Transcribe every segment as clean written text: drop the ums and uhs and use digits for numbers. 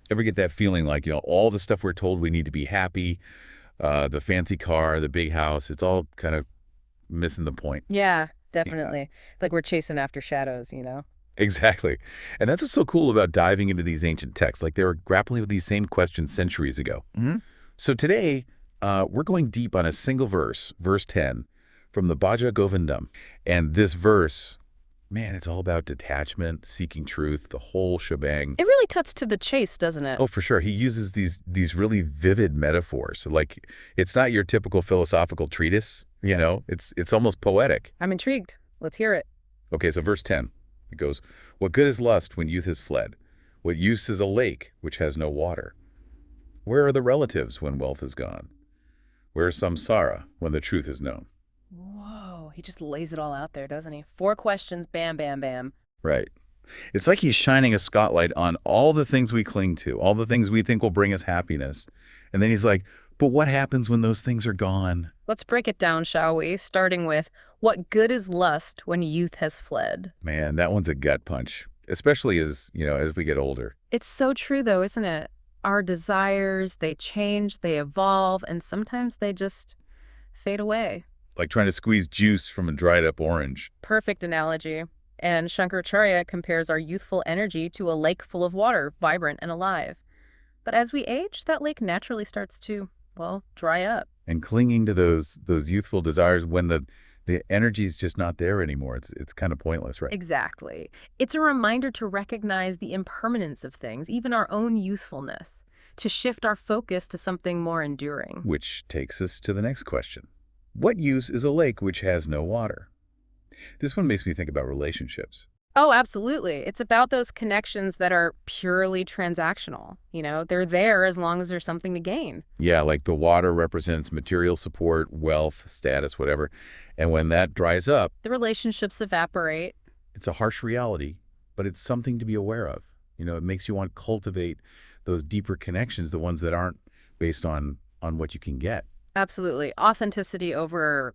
Ever get that feeling like, all the stuff we're told we need to be happy, the fancy car, the big house, it's all kind of missing the point. Yeah, Yeah, definitely. Like we're chasing after shadows. exactly. And that's what's so cool about diving into these ancient texts. Like they were grappling with these same questions centuries ago. So today, we're going deep on a single verse, verse 10, from the Bhaja Govindam. And this verse, man, it's all about detachment, seeking truth, the whole shebang. It really cuts to the chase, doesn't it? Oh, for sure. He uses these really vivid metaphors. Like it's not your typical philosophical treatise, it's almost poetic. I'm intrigued. Let's hear it. Okay, so verse 10, it goes, "What good is lust when youth has fled? What use is a lake which has no water? Where are the relatives when wealth is gone? Where is Samsara when the truth is known?" Whoa, he just lays it all out there, doesn't he? 4 questions, bam, bam, bam. Right. It's like he's shining a spotlight on all the things we cling to, all the things we think will bring us happiness. And then he's like, but what happens when those things are gone? Let's break it down, shall we? Starting with, what good is lust when youth has fled? Man, that one's a gut punch, especially as we get older. It's so true, though, isn't it? Our desires, they change, they evolve, and sometimes they just fade away. Like trying to squeeze juice from a dried up orange. Perfect analogy. And Shankaracharya compares our youthful energy to a lake full of water, vibrant and alive. But as we age, that lake naturally starts to, well, dry up. And clinging to those youthful desires when the energy's just not there anymore. It's kind of pointless, right? Exactly. It's a reminder to recognize the impermanence of things, even our own youthfulness, to shift our focus to something more enduring. Which takes us to the next question. What use is a lake which has no water? This one makes me think about relationships. Oh, absolutely. It's about those connections that are purely transactional. They're there as long as there's something to gain. Yeah, like the water represents material support, wealth, status, whatever. And when that dries up, The relationships evaporate. it's a harsh reality, but it's something to be aware of. It makes you want to cultivate those deeper connections, the ones that aren't based on what you can get. Absolutely. Authenticity over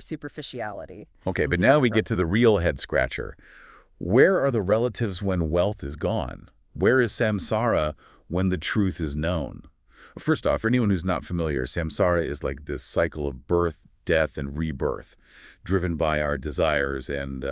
superficiality. Okay, but now we get to the real head scratcher. Where are the relatives when wealth is gone? Where is samsara when the truth is known? First off, for anyone who's not familiar, samsara is like this cycle of birth, death, and rebirth, driven by our desires and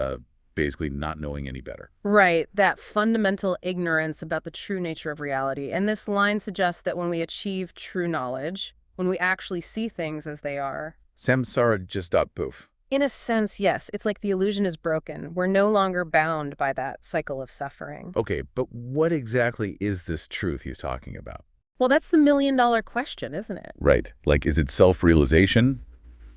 basically not knowing any better. Right, that fundamental ignorance about the true nature of reality. And this line suggests that when we achieve true knowledge, when we actually see things as they are, Samsara just stopped, poof. in a sense, yes, it's like the illusion is broken. We're no longer bound by that cycle of suffering. Okay, but what exactly is this truth he's talking about? Well, that's the million-dollar question, isn't it? Right. Like, is it self-realization,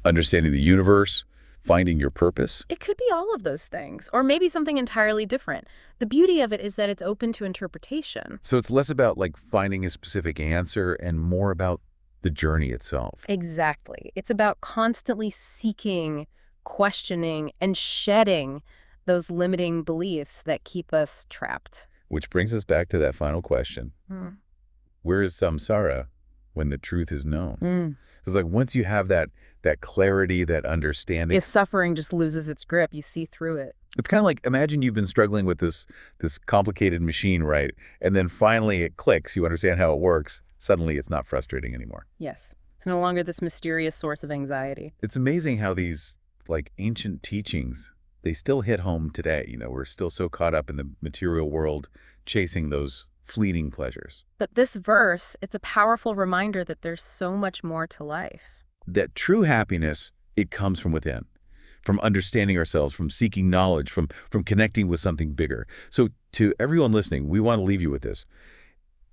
understanding the universe, finding your purpose? It could be all of those things, or maybe something entirely different. The beauty of it is that it's open to interpretation. So it's less about like finding a specific answer and more about the journey itself. Exactly. It's about constantly seeking, questioning, and shedding those limiting beliefs that keep us trapped. Which brings us back to that final question. Mm. Where is samsara when the truth is known? Mm. It's like once you have that clarity, that understanding, If suffering just loses its grip, you see through it. it's kind of like imagine you've been struggling with this complicated machine, right? And then finally it clicks, you understand how it works. Suddenly it's not frustrating anymore. Yes. It's no longer this mysterious source of anxiety. It's amazing how these like ancient teachings, they still hit home today. We're still so caught up in the material world chasing those fleeting pleasures. But this verse, it's a powerful reminder that there's so much more to life. That true happiness, it comes from within, from understanding ourselves, from seeking knowledge, from connecting with something bigger. So to everyone listening, we want to leave you with this.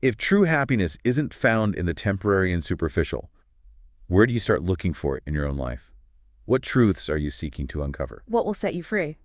If true happiness isn't found in the temporary and superficial, where do you start looking for it in your own life? What truths are you seeking to uncover? What will set you free?